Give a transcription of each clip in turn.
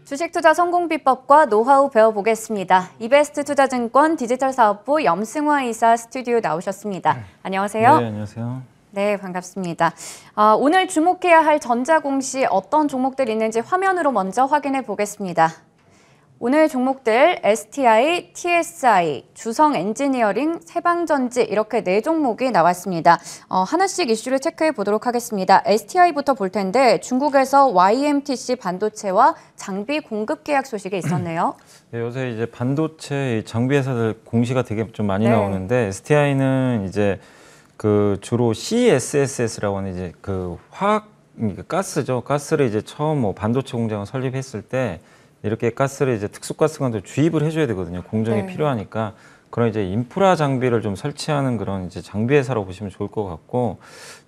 주식 투자 성공 비법과 노하우 배워보겠습니다. 이베스트 투자증권 디지털 사업부 염승화 이사 스튜디오 나오셨습니다. 안녕하세요. 네, 안녕하세요. 네, 반갑습니다. 오늘 주목해야 할 전자공시 어떤 종목들이 있는지 화면으로 먼저 확인해 보겠습니다. 오늘 종목들 STI, TSI, 주성엔지니어링, 세방전지 이렇게 4종목이 나왔습니다. 하나씩 이슈를 체크해 보도록 하겠습니다. STI부터 볼 텐데 중국에서 YMTC 반도체와 장비 공급 계약 소식이 있었네요. 네, 요새 이제 반도체 장비 회사들 공시가 되게 좀 많이 나오는데 STI는 이제 그 주로 CSSS라고 하는 이제 그 화학 가스죠. 가스를 이제 처음 뭐 반도체 공장을 설립했을 때 이렇게 가스를 이제 특수가스관도 주입을 해줘야 되거든요. 공정이 필요하니까 그런 이제 인프라 장비를 좀 설치하는 그런 이제 장비 회사로 보시면 좋을 것 같고,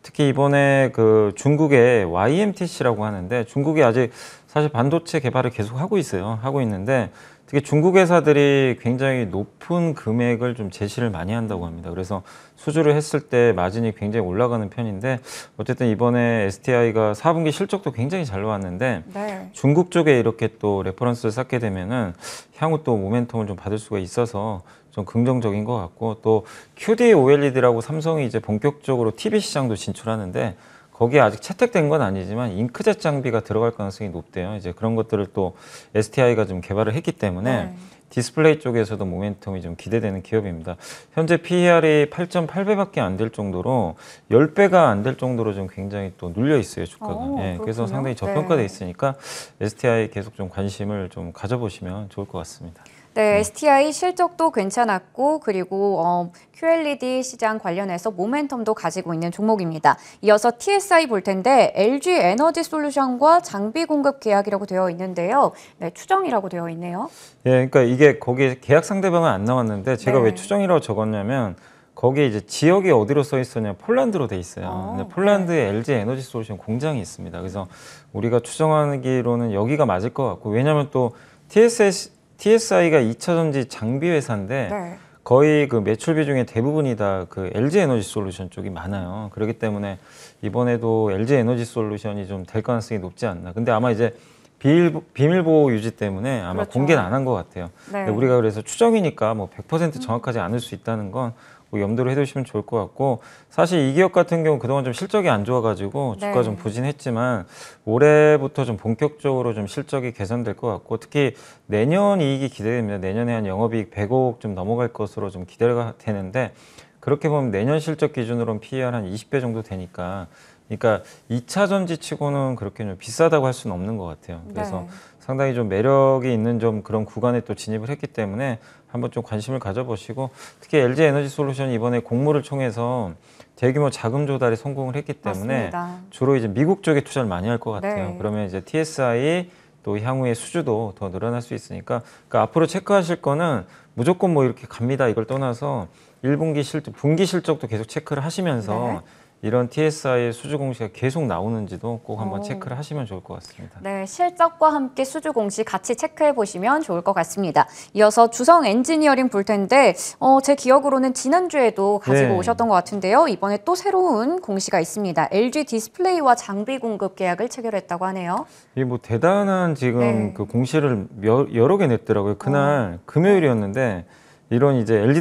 특히 이번에 그 중국의 YMTC라고 하는데 중국이 아직 사실 반도체 개발을 계속 하고 있어요. 하고 있는데 특히 중국 회사들이 굉장히 높은 금액을 좀 제시를 많이 한다고 합니다. 그래서 수주를 했을 때 마진이 굉장히 올라가는 편인데 어쨌든 이번에 STI가 4분기 실적도 굉장히 잘 나왔는데 중국 쪽에 이렇게 또 레퍼런스를 쌓게 되면은 향후 또 모멘텀을 좀 받을 수가 있어서 좀 긍정적인 것 같고, 또 QD OLED라고 삼성이 이제 본격적으로 TV 시장도 진출하는데 거기에 아직 채택된 건 아니지만 잉크젯 장비가 들어갈 가능성이 높대요. 이제 그런 것들을 또 STI가 좀 개발을 했기 때문에 디스플레이 쪽에서도 모멘텀이 좀 기대되는 기업입니다. 현재 PER이 8.8배밖에 안 될 정도로 10배가 안 될 정도로 좀 굉장히 또 눌려 있어요, 주가가. 그래서 상당히 저평가돼 있으니까 STI 계속 좀 관심을 좀 가져보시면 좋을 것 같습니다. 네, STI 실적도 괜찮았고 그리고 QLED 시장 관련해서 모멘텀도 가지고 있는 종목입니다. 이어서 TSI 볼 텐데 LG 에너지 솔루션과 장비 공급 계약이라고 되어 있는데요. 네, 추정이라고 되어 있네요. 예, 그러니까 이게 거기에 계약 상대방은 안 나왔는데 제가 왜 추정이라고 적었냐면 거기에 이제 지역이 어디로 써 있었냐, 폴란드로 돼 있어요. 근데 폴란드에 LG 에너지 솔루션 공장이 있습니다. 그래서 우리가 추정하기로는 여기가 맞을 것 같고, 왜냐하면 또 TSI가 2차 전지 장비 회사인데 거의 그 매출 비중의 대부분이 다 그 LG 에너지 솔루션 쪽이 많아요. 그렇기 때문에 이번에도 LG 에너지 솔루션이 좀 될 가능성이 높지 않나. 근데 아마 이제 비밀보호 유지 때문에 아마 공개는 안 한 것 같아요. 우리가 그래서 추정이니까 뭐 100% 정확하지 않을 수 있다는 건 뭐 염두를 해두시면 좋을 것 같고, 사실 이 기업 같은 경우 그동안 좀 실적이 안 좋아가지고 주가 좀 부진했지만 올해부터 좀 본격적으로 좀 실적이 개선될 것 같고, 특히 내년 이익이 기대됩니다. 내년에 한 영업이익 100억 좀 넘어갈 것으로 좀 기대가 되는데, 그렇게 보면 내년 실적 기준으로는 PER 한 20배 정도 되니까, 그러니까 2차 전지 치고는 그렇게 좀 비싸다고 할 수는 없는 것 같아요. 그래서 상당히 좀 매력이 있는 좀 그런 구간에 또 진입을 했기 때문에 한번 좀 관심을 가져보시고, 특히 LG 에너지 솔루션이 이번에 공모를 통해서 대규모 자금 조달에 성공을 했기 때문에 주로 이제 미국 쪽에 투자를 많이 할 것 같아요. 그러면 이제 TSI 또 향후에 수주도 더 늘어날 수 있으니까, 그러니까 앞으로 체크하실 거는 무조건 뭐 이렇게 갑니다 이걸 떠나서 1분기 실적, 분기 실적도 계속 체크를 하시면서 이런 TSI의 수주 공시가 계속 나오는지도 꼭 한번 체크를 하시면 좋을 것 같습니다. 네, 실적과 함께 수주 공시 같이 체크해 보시면 좋을 것 같습니다. 이어서 주성 엔지니어링 볼 텐데 제 기억으로는 지난주에도 가지고 오셨던 것 같은데요. 이번에 또 새로운 공시가 있습니다. LG 디스플레이와 장비 공급 계약을 체결했다고 하네요. 이게 뭐 대단한 지금 그 공시를 여러 개 냈더라고요. 그날 금요일이었는데 이런 이제 LG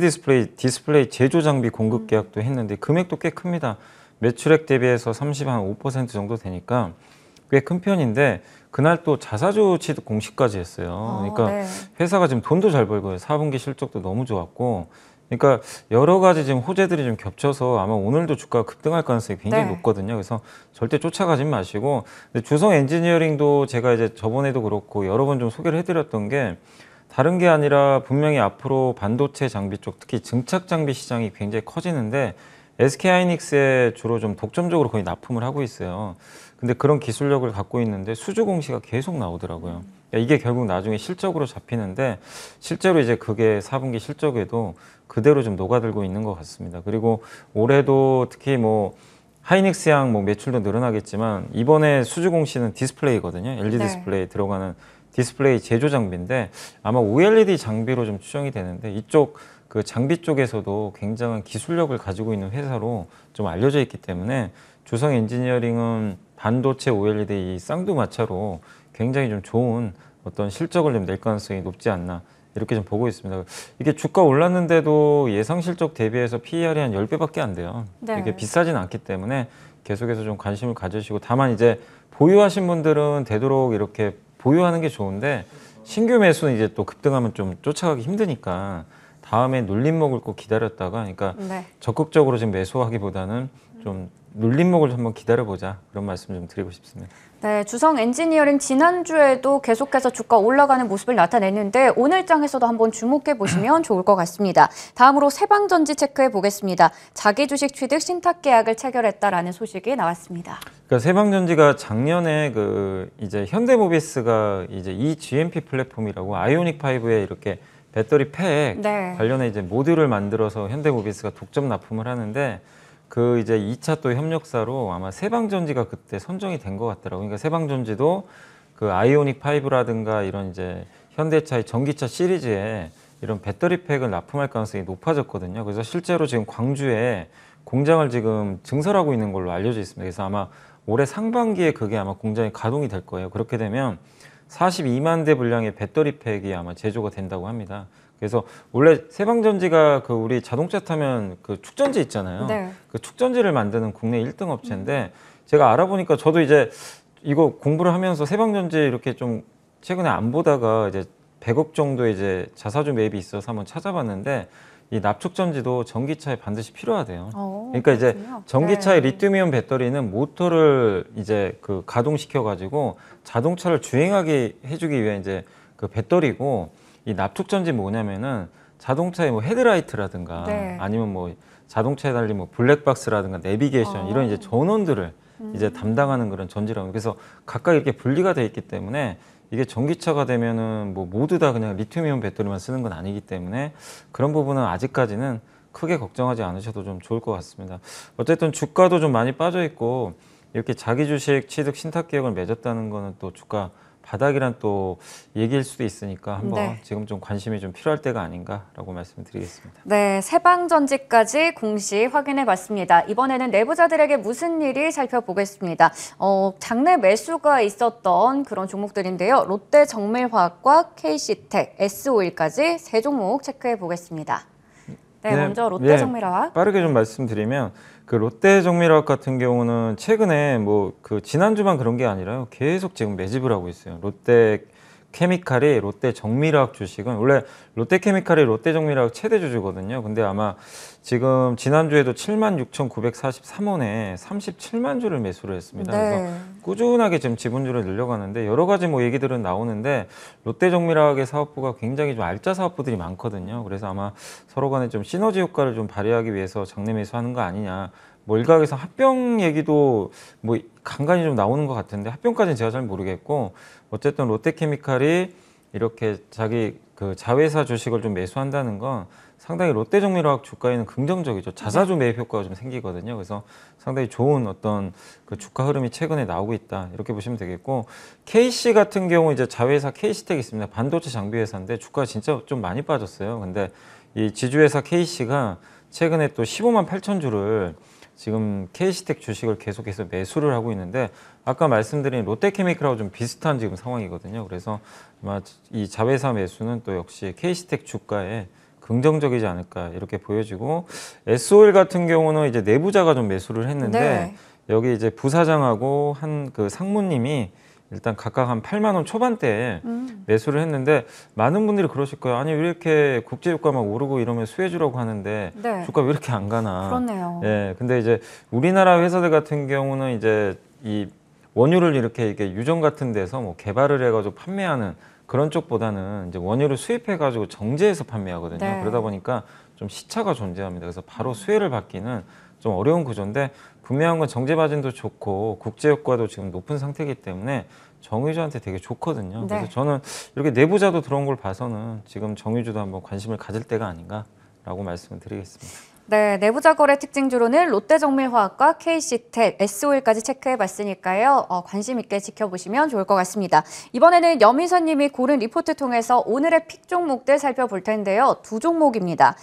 디스플레이 제조 장비 공급 계약도 했는데 금액도 꽤 큽니다. 매출액 대비해서 35% 정도 되니까 꽤 큰 편인데, 그날 또 자사주 취득 공시까지 했어요. 그러니까 회사가 지금 돈도 잘 벌고요. 4분기 실적도 너무 좋았고, 그러니까 여러 가지 지금 호재들이 좀 겹쳐서 아마 오늘도 주가가 급등할 가능성이 굉장히 높거든요. 그래서 절대 쫓아가지 마시고, 근데 주성 엔지니어링도 제가 이제 저번에도 그렇고 여러 번 좀 소개를 해드렸던 게 다른 게 아니라 분명히 앞으로 반도체 장비 쪽, 특히 증착 장비 시장이 굉장히 커지는데 SK하이닉스에 주로 좀 독점적으로 거의 납품을 하고 있어요. 근데 그런 기술력을 갖고 있는데 수주 공시가 계속 나오더라고요. 이게 결국 나중에 실적으로 잡히는데 실제로 이제 그게 4분기 실적에도 그대로 좀 녹아들고 있는 것 같습니다. 그리고 올해도 특히 뭐 하이닉스양 뭐 매출도 늘어나겠지만 이번에 수주 공시는 디스플레이거든요. LG 디스플레이 들어가는 디스플레이 제조 장비인데 아마 OLED 장비로 좀 추정이 되는데, 이쪽 그 장비 쪽에서도 굉장한 기술력을 가지고 있는 회사로 좀 알려져 있기 때문에 주성 엔지니어링은 반도체 OLED 이 쌍두마차로 굉장히 좀 좋은 어떤 실적을 좀 낼 가능성이 높지 않나 이렇게 좀 보고 있습니다. 이게 주가 올랐는데도 예상 실적 대비해서 PER이 한 10배밖에 안 돼요. 네. 이게 비싸진 않기 때문에 계속해서 좀 관심을 가지시고, 다만 이제 보유하신 분들은 되도록 이렇게 보유하는 게 좋은데 신규 매수는 이제 또 급등하면 좀 쫓아가기 힘드니까 다음에 눌림목을 꼭 기다렸다가, 그러니까 네. 적극적으로 지금 매수하기보다는 좀 눌림목을 한번 기다려보자, 그런 말씀 좀 드리고 싶습니다. 네, 주성 엔지니어링 지난주에도 계속해서 주가 올라가는 모습을 나타냈는데 오늘 장에서도 한번 주목해 보시면 좋을 것 같습니다. 다음으로 세방전지 체크해 보겠습니다. 자기 주식 취득 신탁 계약을 체결했다라는 소식이 나왔습니다. 그러니까 세방전지가 작년에 이제 현대모비스가 이제 이 GMP 플랫폼이라고 아이오닉 5에 이렇게 배터리 팩 네. 관련해 이제 모듈을 만들어서 현대모비스가 독점 납품을 하는데, 그 이제 2차 또 협력사로 아마 세방전지가 그때 선정이 된 것 같더라고요. 그러니까 세방전지도 그 아이오닉 5라든가 이런 이제 현대차의 전기차 시리즈에 이런 배터리 팩을 납품할 가능성이 높아졌거든요. 그래서 실제로 지금 광주에 공장을 지금 증설하고 있는 걸로 알려져 있습니다. 그래서 아마 올해 상반기에 그게 아마 공장이 가동이 될 거예요. 그렇게 되면 42만 대 분량의 배터리 팩이 아마 제조가 된다고 합니다. 그래서 원래 세방전지가 그 우리 자동차 타면 그 축전지 있잖아요. 네. 그 축전지를 만드는 국내 1등 업체인데, 제가 알아보니까 저도 이제 이거 공부를 하면서 세방전지 이렇게 좀 최근에 안 보다가 이제 100억 정도 이제 자사주 매입이 있어서 한번 찾아봤는데, 이 납축전지도 전기차에 반드시 필요하대요. 그러니까 이제 그렇군요. 전기차의 네. 리튬이온 배터리는 모터를 이제 그 가동시켜 가지고 자동차를 주행하게 해주기 위해 이제 그 배터리고, 이 납축전지 뭐냐면은 자동차의 뭐 헤드라이트라든가 네. 아니면 뭐 자동차에 달린 뭐 블랙박스라든가 내비게이션 이런 이제 전원들을 이제 담당하는 그런 전지라고. 그래서 각각 이렇게 분리가 돼 있기 때문에 이게 전기차가 되면은 뭐 모두 다 그냥 리튬이온 배터리만 쓰는 건 아니기 때문에 그런 부분은 아직까지는 크게 걱정하지 않으셔도 좀 좋을 것 같습니다. 어쨌든 주가도 좀 많이 빠져 있고, 이렇게 자기 주식 취득 신탁 계획을 맺었다는 거는 또 주가 바닥이란 또 얘기일 수도 있으니까 한번 네. 지금 좀 관심이 좀 필요할 때가 아닌가라고 말씀드리겠습니다. 네, 세방전지까지 공시 확인해 봤습니다. 이번에는 내부자들에게 무슨 일이 살펴보겠습니다. 장내 매수가 있었던 그런 종목들인데요. 롯데정밀화학과 KC텍, S오일까지 세 종목 체크해 보겠습니다. 네, 먼저 롯데정밀화학. 빠르게 좀 말씀드리면, 그 롯데정밀화학 같은 경우는 최근에 뭐 그 지난주만 그런 게 아니라요, 계속 지금 매집을 하고 있어요. 롯데케미칼이 롯데정밀화학 주식은 원래 롯데케미칼이 롯데정밀화학 최대 주주거든요. 근데 아마 지금 지난주에도 76,943원에 37만 주를 매수를 했습니다. 네. 그래서 꾸준하게 지금 지분주를 늘려가는데 여러 가지 뭐 얘기들은 나오는데, 롯데정밀화학의 사업부가 굉장히 좀 알짜 사업부들이 많거든요. 그래서 아마 서로 간에 좀 시너지 효과를 좀 발휘하기 위해서 장내 매수하는 거 아니냐. 뭐 일각에서 합병 얘기도 뭐 간간히 좀 나오는 것 같은데, 합병까지는 제가 잘 모르겠고, 어쨌든 롯데케미칼이 이렇게 자기 그 자회사 주식을 좀 매수한다는 건 상당히 롯데정밀화학 주가에는 긍정적이죠. 자사주 매입 효과가 좀 생기거든요. 그래서 상당히 좋은 어떤 그 주가 흐름이 최근에 나오고 있다, 이렇게 보시면 되겠고, KC 같은 경우 이제 자회사 KC텍 있습니다. 반도체 장비 회사인데 주가가 진짜 좀 많이 빠졌어요. 근데 이 지주회사 KC가 최근에 또 15만 8천 주를 지금 KC텍 주식을 계속해서 매수를 하고 있는데, 아까 말씀드린 롯데케미칼하고 좀 비슷한 지금 상황이거든요. 그래서 아마 이 자회사 매수는 또 역시 KC텍 주가에 긍정적이지 않을까 이렇게 보여지고, S오일 같은 경우는 이제 내부자가 좀 매수를 했는데, 네. 여기 이제 부사장하고 한 그 상무님이 일단 각각 한 8만 원 초반대에 매수를 했는데, 많은 분들이 그러실 거예요. 아니 왜 이렇게 국제유가 막 오르고 이러면 수혜주라고 하는데 네. 주가 왜 이렇게 안 가나. 그렇네요. 예, 근데 이제 우리나라 회사들 같은 경우는 이제 이 원유를 이렇게 유정 같은 데서 뭐 개발을 해가지고 판매하는 그런 쪽보다는 이제 원유를 수입해가지고 정제해서 판매하거든요. 네. 그러다 보니까 좀 시차가 존재합니다. 그래서 바로 수혜를 받기는 좀 어려운 구조인데, 분명한 건 정제 마진도 좋고 국제 효과도 지금 높은 상태이기 때문에 정유주한테 되게 좋거든요. 네. 그래서 저는 이렇게 내부자도 들어온 걸 봐서는 지금 정유주도 한번 관심을 가질 때가 아닌가라고 말씀을 드리겠습니다. 네, 내부자 거래 특징주로는 롯데정밀화학과 KC텍, S오일까지 체크해봤으니까요. 관심 있게 지켜보시면 좋을 것 같습니다. 이번에는 여미선님이 고른 리포트 통해서 오늘의 픽 종목들 살펴볼 텐데요. 두 종목입니다.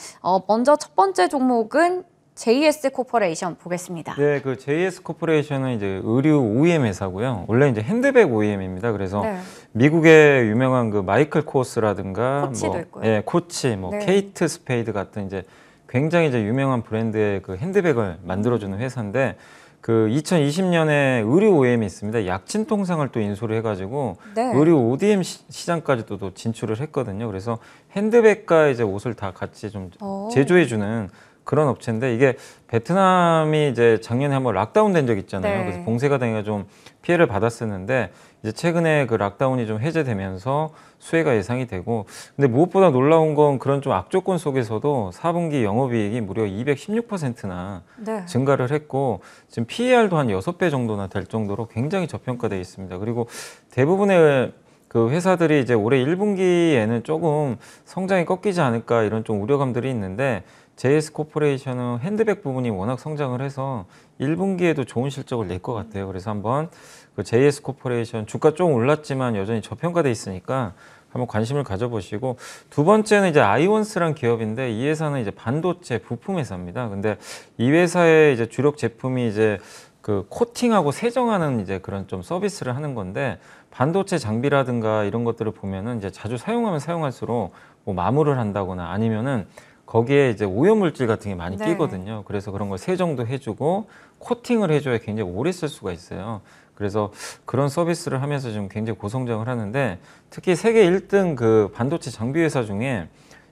먼저 첫 번째 종목은 JS 코퍼레이션 보겠습니다. 네, 그 JS 코퍼레이션은 이제 의류 OEM 회사고요. 원래 이제 핸드백 OEM입니다. 그래서 네. 미국의 유명한 그 마이클 코스라든가 코치도 있고요. 예, 코치, 뭐 네. 케이트 스페이드 같은 이제 굉장히 이제 유명한 브랜드의 그 핸드백을 만들어주는 회사인데 그 2020년에 의류 OEM이 있습니다. 약진 통상을 또 인수를 해가지고 네. 의류 ODM 시장까지도 또 진출을 했거든요. 그래서 핸드백과 이제 옷을 다 같이 좀 오. 제조해주는 그런 업체인데 이게 베트남이 이제 작년에 한번 락다운 된 적 있잖아요. 네. 그래서 봉쇄가 되니까 좀 피해를 받았었는데 이제 최근에 그 락다운이 좀 해제되면서 수혜가 예상이 되고 근데 무엇보다 놀라운 건 그런 좀 악조건 속에서도 4분기 영업이익이 무려 216%나 네. 증가를 했고 지금 PER도 한 6배 정도나 될 정도로 굉장히 저평가되어 있습니다. 그리고 대부분의 그 회사들이 이제 올해 1분기에는 조금 성장이 꺾이지 않을까 이런 좀 우려감들이 있는데 JS 코퍼레이션은 핸드백 부분이 워낙 성장을 해서 1분기에도 좋은 실적을 낼 것 같아요. 그래서 한번 그 JS 코퍼레이션 주가 좀 올랐지만 여전히 저평가돼 있으니까 한번 관심을 가져보시고 두 번째는 이제 아이원스란 기업인데 이 회사는 이제 반도체 부품 회사입니다. 근데 이 회사의 이제 주력 제품이 이제 그 코팅하고 세정하는 이제 그런 좀 서비스를 하는 건데 반도체 장비라든가 이런 것들을 보면은 이제 자주 사용하면 사용할수록 뭐 마모를 한다거나 아니면은 거기에 이제 오염물질 같은 게 많이 네. 끼거든요. 그래서 그런 걸 세정도 해주고 코팅을 해줘야 굉장히 오래 쓸 수가 있어요. 그래서 그런 서비스를 하면서 지금 굉장히 고성장을 하는데 특히 세계 1등 그 반도체 장비 회사 중에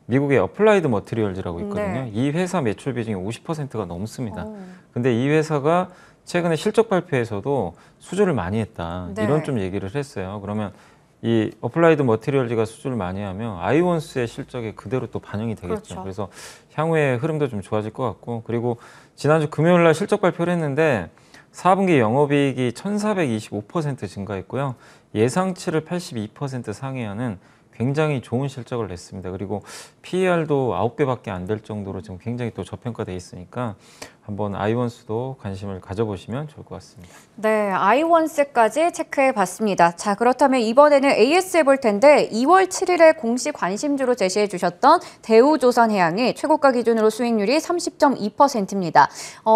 미국의 어플라이드 머티리얼즈라고 있거든요. 네. 이 회사 매출 비중이 50%가 넘습니다. 오. 근데 이 회사가 최근에 실적 발표에서도 수주를 많이 했다. 네. 이런 좀 얘기를 했어요. 그러면 이 어플라이드 머티리얼즈가 수주를 많이 하면 아이원스의 실적에 그대로 또 반영이 되겠죠. 그렇죠. 그래서 향후의 흐름도 좀 좋아질 것 같고 그리고 지난주 금요일 날 실적 발표를 했는데 4분기 영업이익이 1425% 증가했고요. 예상치를 82% 상회하는 굉장히 좋은 실적을 냈습니다. 그리고 PER도 9배밖에 안 될 정도로 지금 굉장히 또 저평가돼 있으니까 한번 아이원스도 관심을 가져보시면 좋을 것 같습니다. 네, 아이원스까지 체크해 봤습니다. 자, 그렇다면 이번에는 AS 해볼 텐데 2월 7일에 공시 관심주로 제시해 주셨던 대우조선해양이 최고가 기준으로 수익률이 30.2%입니다.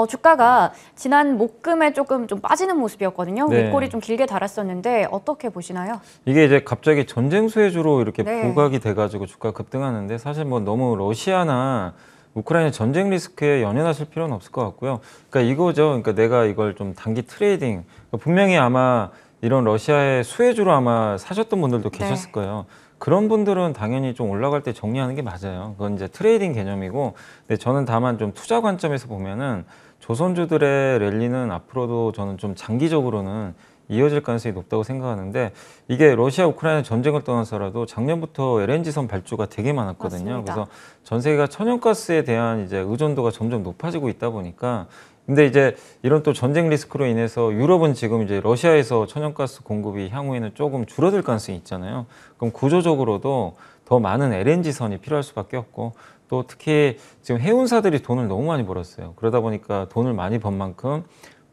주가가 지난 목금에 조금 좀 빠지는 모습이었거든요. 네. 윗골이 좀 길게 달았었는데 어떻게 보시나요? 이게 이제 갑자기 전쟁 수혜주로 이렇게 네. 부각이 돼가지고 주가 급등하는데 사실 뭐 너무 러시아나 우크라이나 전쟁 리스크에 연연하실 필요는 없을 것 같고요. 그러니까 이거죠. 그러니까 내가 이걸 좀 단기 트레이딩 분명히 아마 이런 러시아의 수혜주로 아마 사셨던 분들도 계셨을 거예요. 그런 분들은 당연히 좀 올라갈 때 정리하는 게 맞아요. 그건 이제 트레이딩 개념이고, 근데 저는 다만 좀 투자 관점에서 보면은 조선주들의 랠리는 앞으로도 저는 좀 장기적으로는 이어질 가능성이 높다고 생각하는데 이게 러시아 우크라이나 전쟁을 떠나서라도 작년부터 LNG선 발주가 되게 많았거든요. 맞습니다. 그래서 전 세계가 천연가스에 대한 이제 의존도가 점점 높아지고 있다 보니까 근데 이제 이런 또 전쟁 리스크로 인해서 유럽은 지금 이제 러시아에서 천연가스 공급이 향후에는 조금 줄어들 가능성이 있잖아요. 그럼 구조적으로도 더 많은 LNG선이 필요할 수밖에 없고 또 특히 지금 해운사들이 돈을 너무 많이 벌었어요. 그러다 보니까 돈을 많이 번 만큼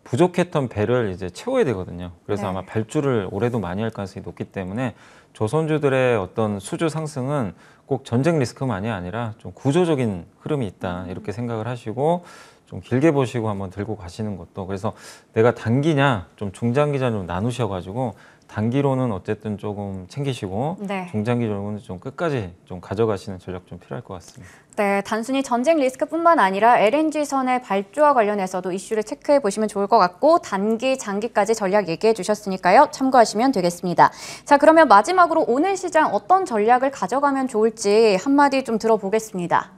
부족했던 배를 이제 채워야 되거든요. 그래서 네. 아마 발주를 올해도 많이 할 가능성이 높기 때문에 조선주들의 어떤 수주 상승은 꼭 전쟁 리스크만이 아니라 좀 구조적인 흐름이 있다 이렇게 생각을 하시고 좀 길게 보시고 한번 들고 가시는 것도 그래서 내가 단기냐 좀 중장기냐 좀 나누셔가지고 단기로는 어쨌든 조금 챙기시고 네. 중장기적으로는 좀 끝까지 좀 가져가시는 전략 좀 필요할 것 같습니다. 네, 단순히 전쟁 리스크뿐만 아니라 LNG선의 발주와 관련해서도 이슈를 체크해 보시면 좋을 것 같고 단기, 장기까지 전략 얘기해 주셨으니까요. 참고하시면 되겠습니다. 자, 그러면 마지막으로 오늘 시장 어떤 전략을 가져가면 좋을지 한마디 좀 들어보겠습니다.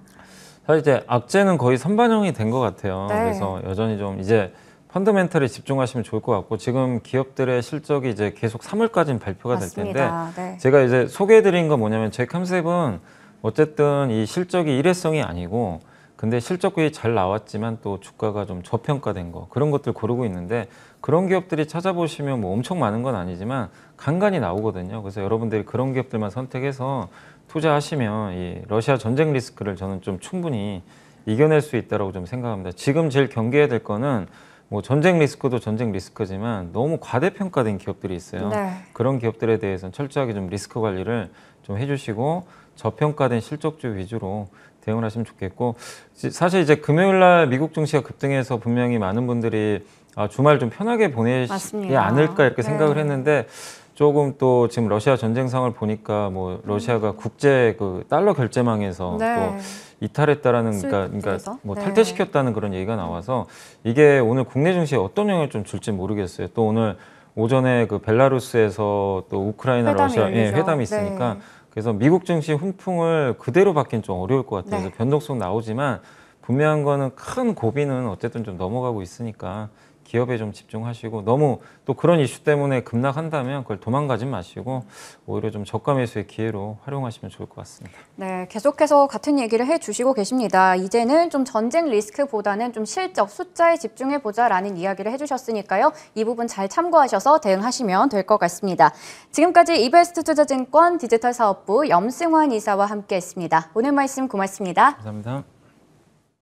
사실 이제 악재는 거의 선반영이 된 것 같아요. 네. 그래서 여전히 좀 이제 펀더멘털에 집중하시면 좋을 것 같고 지금 기업들의 실적이 이제 계속 3월까지는 발표가 될 텐데 맞습니다. 네. 제가 이제 소개해드린 건 뭐냐면 제 컨셉은 어쨌든 이 실적이 일회성이 아니고 근데 실적이 잘 나왔지만 또 주가가 좀 저평가된 거 그런 것들 고르고 있는데 그런 기업들이 찾아보시면 뭐 엄청 많은 건 아니지만 간간히 나오거든요. 그래서 여러분들이 그런 기업들만 선택해서 투자하시면 이 러시아 전쟁 리스크를 저는 좀 충분히 이겨낼 수 있다고 좀 생각합니다. 지금 제일 경계해야 될 거는 뭐 전쟁 리스크도 전쟁 리스크지만 너무 과대평가된 기업들이 있어요. 네. 그런 기업들에 대해서는 철저하게 좀 리스크 관리를 좀 해주시고 저평가된 실적주 위주로 대응을 하시면 좋겠고 사실 이제 금요일 날 미국 증시가 급등해서 분명히 많은 분들이 주말 좀 편하게 보내지 맞습니다. 않을까 이렇게 네. 생각을 했는데 조금 또 지금 러시아 전쟁 상황을 보니까 뭐 러시아가 국제 그 달러 결제망에서 네. 또 이탈했다라는 그러니까 스위프트에서? 뭐 네. 탈퇴시켰다는 그런 얘기가 나와서 이게 오늘 국내 증시에 어떤 영향을 좀 줄지 모르겠어요. 또 오늘 오전에 그 벨라루스에서 또 우크라이나 회담이 러시아 열리죠. 회담이 있으니까 네. 그래서 미국 증시 훈풍을 그대로 받기는 좀 어려울 것 같아요. 네. 그래서 변동성 나오지만 분명한 거는 큰 고비는 어쨌든 좀 넘어가고 있으니까 기업에 좀 집중하시고 너무 또 그런 이슈 때문에 급락한다면 그걸 도망가지 마시고 오히려 좀 저가 매수의 기회로 활용하시면 좋을 것 같습니다. 네, 계속해서 같은 얘기를 해주시고 계십니다. 이제는 좀 전쟁 리스크보다는 좀 실적, 숫자에 집중해보자라는 이야기를 해주셨으니까요. 이 부분 잘 참고하셔서 대응하시면 될 것 같습니다. 지금까지 이베스트 투자증권 디지털 사업부 염승환 이사와 함께했습니다. 오늘 말씀 고맙습니다. 감사합니다.